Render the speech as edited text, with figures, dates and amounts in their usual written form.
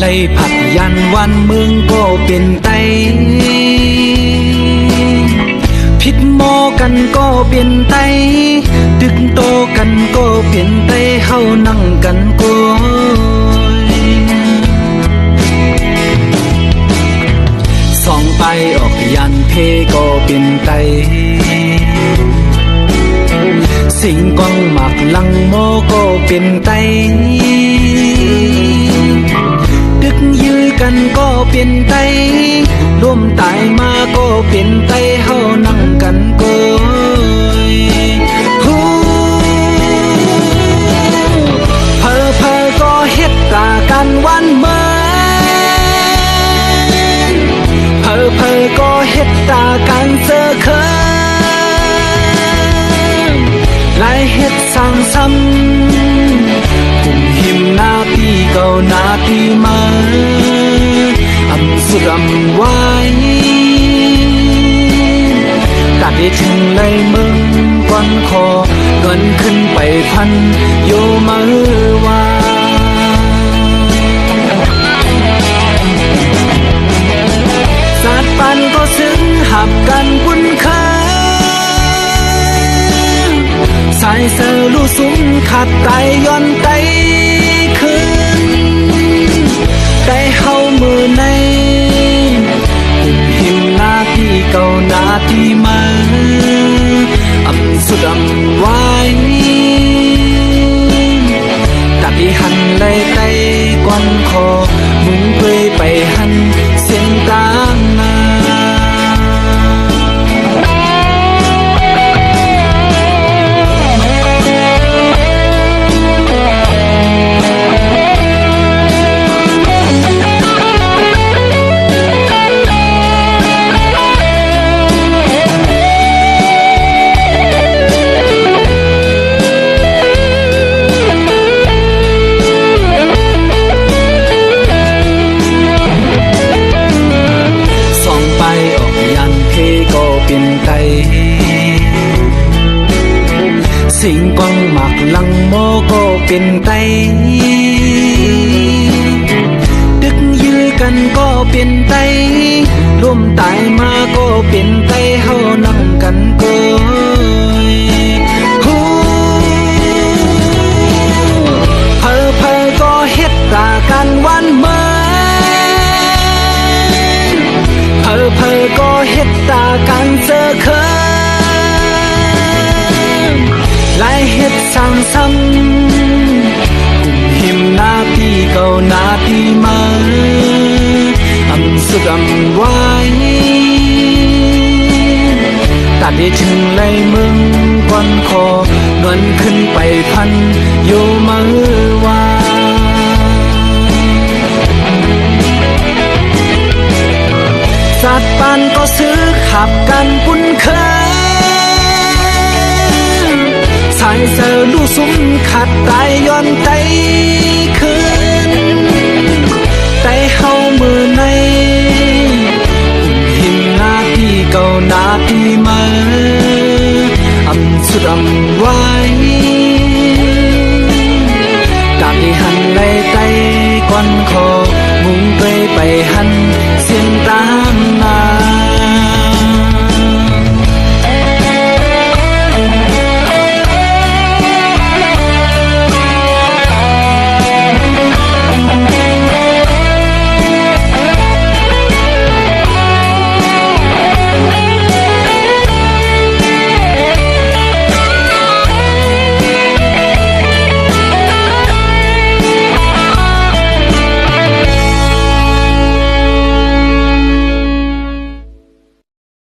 ไล่ผักยันวันเมืองก็เป็นไตผิดหมอกันก็เป็นไตดึกโตกันก็เป็นไตเฮานั่งกันก็ส่องไปออกยันเพก็เป็นไตสิ่งกองหมักลังโมก็เป็นไตดึกยื้อกันก็เป็นไตร่วมตายมาก็เป็นไตเฮานั่งกันก็เพอเพอก็เฮ็ดตากันวันเมื่อเพอเพอก็เฮ็ดตากันเสือเคินไล่เฮ็ดสร้างซ้ำกุมหิมหน้าปีเก่าหน้าปีมาอำสุดอำไว้ตัดได้ถึงเลยมึงก่อนคอเงินขึ้นไปพันโยมือว่าสาดปันก็ซึ้งหับกันบุญเคยสายเสือลู่สุมขัดไตย้อนไตคืนได้เฮามือในหิมหน้าที่เก่าหน้าที่มาอำสุดอำไว้ตัดที่หันไล่ไตก้อนคอมุงเปยไปหันเสียงตามมาสิ่งกองหมักลังโมก็เป็นไตดึกยื้อกันก็เป็นไตร่วมตายมาก็เป็นไตเฮานั่งกันก็เพอเพอก็เฮ็ดตากันวันเมื่อเพอเพอก็เฮ็ดตากันเสือเคินไล่เฮ็ดสร้างซ้ำหิมหน้าที่เก่าหน้าที่มาอำสุดอำไว้ตัดได้ถึงไล่มึงก่อนคอเงินขึ้นไปพันโยมือว่าสาดปานก็ซื้อขับกันปุ้นเคยสายเสือลู่สุมขัดไตย้อนไตคืนไตเฮามือในหินหน้าที่เก่าหน้าที่มาอำสุดอำไว้ตามที่หันไล่ไตก้อนคอมุงไปหัน